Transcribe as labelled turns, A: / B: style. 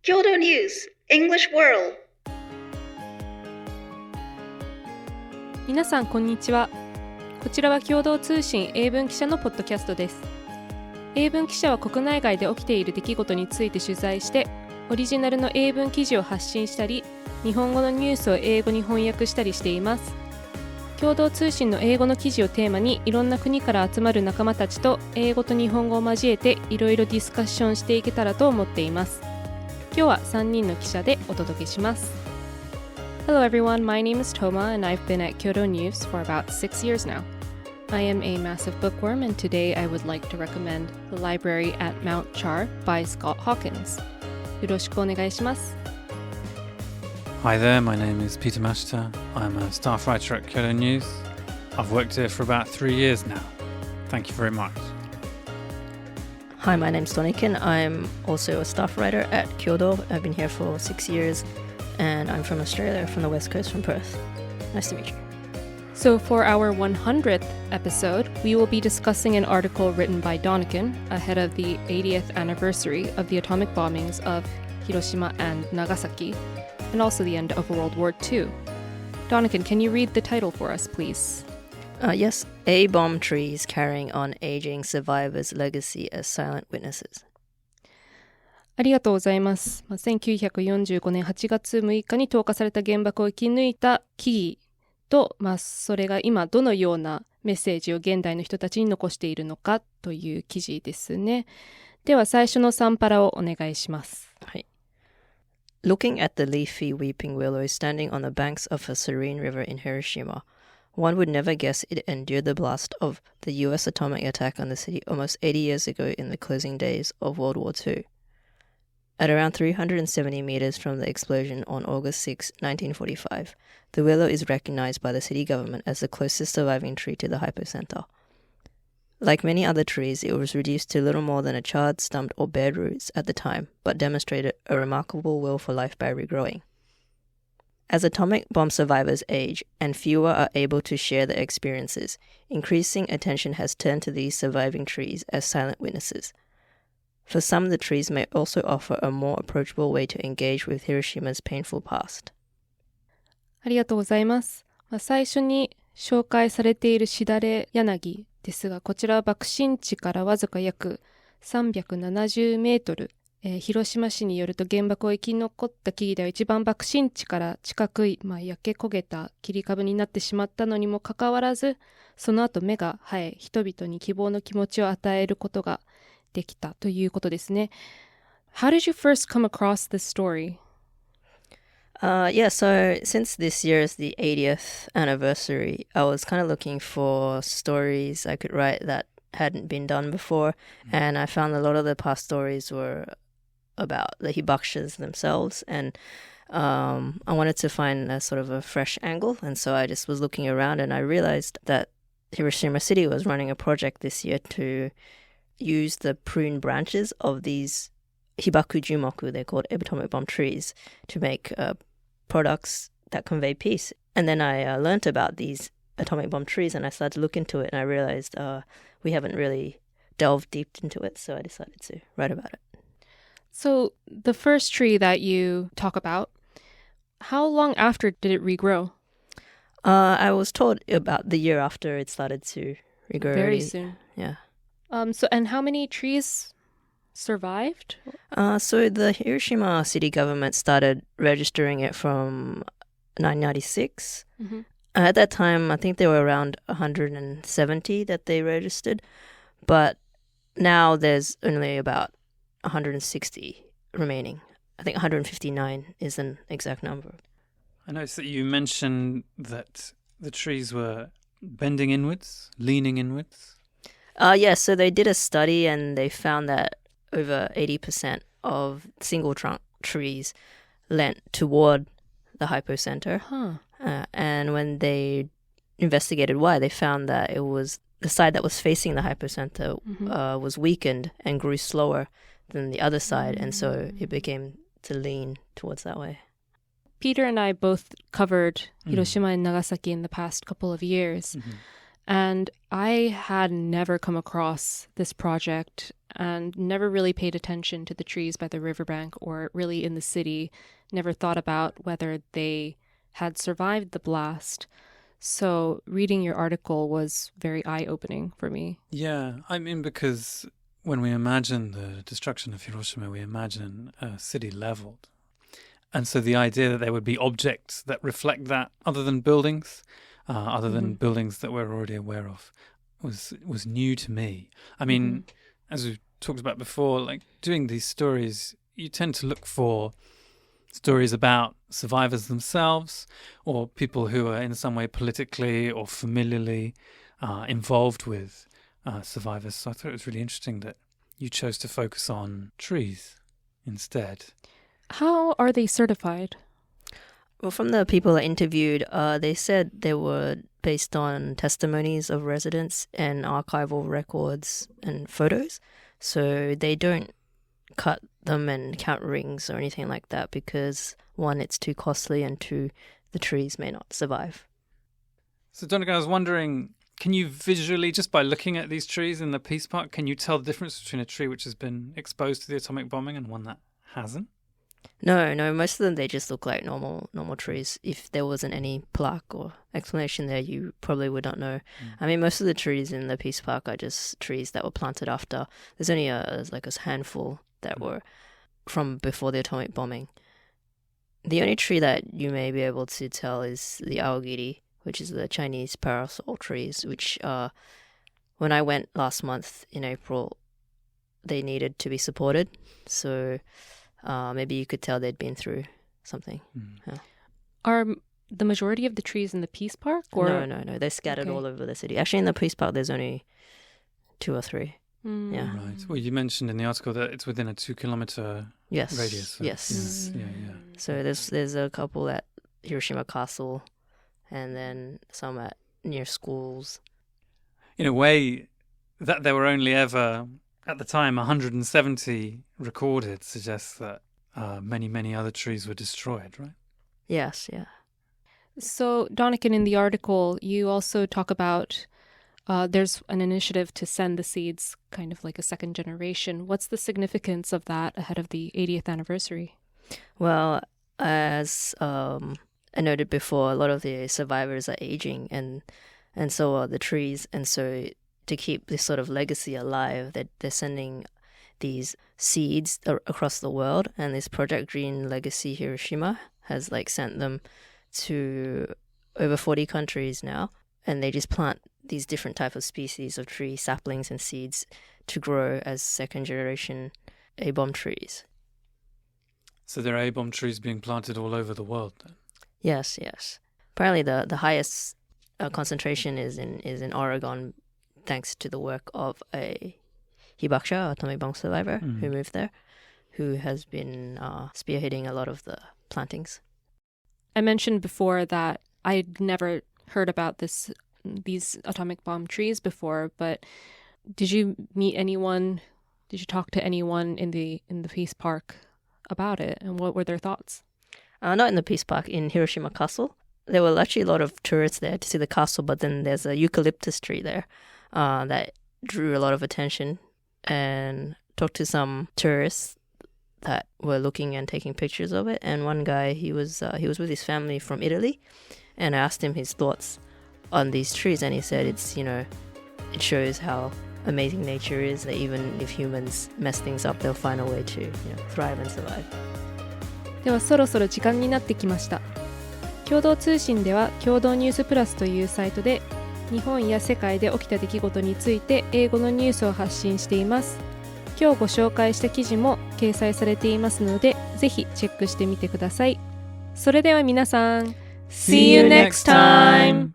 A: Kyoto News English World。
B: 皆さんこんにちは。こちらは共同通信英文記者のポッドキャストです。英文記者は国内外で起きている出来事について取材してオリジナルの英文記事を発信したり、日本語のニュースを英語に翻訳したりしています。共同通信の英語の記事をテーマにいろんな国から集まる仲間たちと英語と日本語を交えていろいろディスカッションしていけたらと思っています。今日は3人の記者でお届けします。Hello everyone, my name is Toma and I've been at Kyoto News for about 6 years now. I am a massive bookworm and today I would like to recommend The Library at Mount Char by Scott Hawkins. よろしくお願いします。
C: Hi there, my name is Peter Mashita. I'm a staff writer at Kyoto News. I've worked here for about 3 years now. Thank you very
D: much.Hi, my name's Tonikin. I'm also a staff writer at Kyodo. I've been here for 6 years and I'm from Australia, from the West Coast, from Perth. Nice to meet you.
B: So for our 100th episode, we will be discussing an article written by Donikin ahead of the 80th anniversary of the atomic bombings of Hiroshima and Nagasaki, and also the end of World War II. Donikin, can you read the title for us, please?Yes,
D: A-bomb trees carrying on aging survivors' legacy as silent witnesses.
B: ありがとうございます。1945年8月6日に投下された原爆を生き抜いた木々と、それが今どのようなメッセージを現代の人たちに残しているのかという記事ですね。では最初のサンパラをお願いします。
D: はい。Looking at the leafy weeping willow standing on the banks of a serene river in Hiroshima,One would never guess it endured the blast of the US atomic attack on the city almost 80 years ago in the closing days of World War II. At around 370 meters from the explosion on August 6, 1945, the willow is recognized by the city government as the closest surviving tree to the hypocenter. Like many other trees, it was reduced to little more than a charred, stumped, or bared roots at the time, but demonstrated a remarkable will for life by regrowing.As atomic bomb survivors age and fewer are able to share their experiences, increasing attention has turned to these surviving trees as silent witnesses. For some, the trees may also offer a more approachable way to engage with Hiroshima's painful past.
B: ありがとうございます。最初に紹介されているしだれ柳ですが、こちらは爆心地からわずか約370メートル。広島市によると原爆を生き残った木々では一番爆心地から近くい、焼け焦げた切り株になってしまったのにもかかわらず、その後芽が生え、人々に希望の気持ちを与えることができたということですね。How did you first come across this story?
D: So since this year is the 80th anniversary, I was kind of looking for stories I could write that hadn't been done before, and I found a lot of the past stories were...about the Hibakshas themselves, and I wanted to find a sort of a fresh angle, and so I just was looking around and I realized that Hiroshima City was running a project this year to use the prune branches of these Hibaku Jumoku, they're called atomic bomb trees, to make products that convey peace. And then I learnt about these atomic bomb trees and I started to look into it and I realized we haven't really delved deep into it, so I decided to write about it.So
B: the first tree that you talk about, how long after did it regrow?
D: I was told about the year after it started to regrow.
B: Very soon.
D: Yeah.
B: And how many trees survived?
D: So the Hiroshima city government started registering it from 1996.
B: Mm-hmm.
D: At that time, I think there were around 170 that they registered, but now there's only about 160 remaining. I think 159 is an exact number.
C: I noticed that you mentioned that the trees were bending inwards, leaning inwards.
D: So they did a study and they found that over 80% of single trunk trees leant toward the hypocenter. And when they investigated why, they found that it was the side that was facing the hypocenter was weakened and grew slower.than the other side, and so it became to lean towards that way.
B: Peter and I both covered Hiroshima and Nagasaki in the past couple of years, and I had never come across this project and never really paid attention to the trees by the riverbank or really in the city, never thought about whether they had survived the blast. So reading your article was very eye-opening for me.
C: Yeah, I mean, because when we imagine the destruction of Hiroshima, we imagine a city leveled. And so the idea that there would be objects that reflect that other than buildings, other than buildings that we're already aware of, was new to me. I mean, as we've talked about before, like doing these stories, you tend to look for stories about survivors themselves or people who are in some way politically or familiarly involved with survivors. So I thought it was really interesting that you chose to focus on trees instead.
B: How are they certified?
D: Well, from the people I interviewed, they said they were based on testimonies of residents and archival records and photos. So they don't cut them and count rings or anything like that because, one, it's too costly, and two, the trees may not survive.
C: So, Donica, I was wondering, can you visually, just by looking at these trees in the Peace Park, can you tell the difference between a tree which has been exposed to the atomic bombing and one that hasn't?
D: No, most of them, they just look like normal trees. If there wasn't any plaque or explanation there, you probably would not know. I mean, most of the trees in the Peace Park are just trees that were planted after. There's only a handful that were from before the atomic bombing. The only tree that you may be able to tell is the aogiri, which is the Chinese parasol trees, which when I went last month in April, they needed to be supported. So maybe you could tell they'd been through something. Yeah.
B: Are the majority of the trees in the Peace Park? Or?
D: No. They're scattered all over the city. Actually, in the Peace Park, there's only 2 or 3. Yeah.
C: Right. Well, you mentioned in the article that it's within a 2-kilometer radius. So
D: Yes.
C: Yeah.
D: So there's a couple at Hiroshima Castle, and then some near schools.
C: In a way, that there were only ever, at the time, 170 recorded suggests that many other trees were destroyed, right?
D: Yes, yeah.
B: So, Donican, in the article, you also talk about there's an initiative to send the seeds kind of like a second generation. What's the significance of that ahead of the 80th anniversary?
D: Well, as I noted before, a lot of the survivors are aging, and so are the trees. And so to keep this sort of legacy alive, they're sending these seeds across the world. And this Project Green Legacy Hiroshima has sent them to over 40 countries now. And they just plant these different types of species of tree saplings and seeds to grow as second generation A-bomb trees.
C: So there are A-bomb trees being planted all over the world then?
D: Yes. Apparently the highest concentration is in Oregon, thanks to the work of a hibakusha, atomic bomb survivor, who moved there, who has been spearheading a lot of the plantings.
B: I mentioned before that I'd never heard about these atomic bomb trees before, but did you meet anyone? Did you talk to anyone in the Peace Park about it, and what were their thoughts?
D: Not in the Peace Park, in Hiroshima Castle. There were actually a lot of tourists there to see the castle, but then there's a eucalyptus tree there that drew a lot of attention, and talked to some tourists that were looking and taking pictures of it. And one guy, he was with his family from Italy, and I asked him his thoughts on these trees, and he said it shows how amazing nature is, that even if humans mess things up, they'll find a way to thrive and survive.
B: ではそろそろ時間になってきました。共同通信では共同ニュースプラスというサイトで日本や世界で起きた出来事について英語のニュースを発信しています。今日ご紹介した記事も掲載されていますので、ぜひチェックしてみてください。それでは皆さん、See you next time!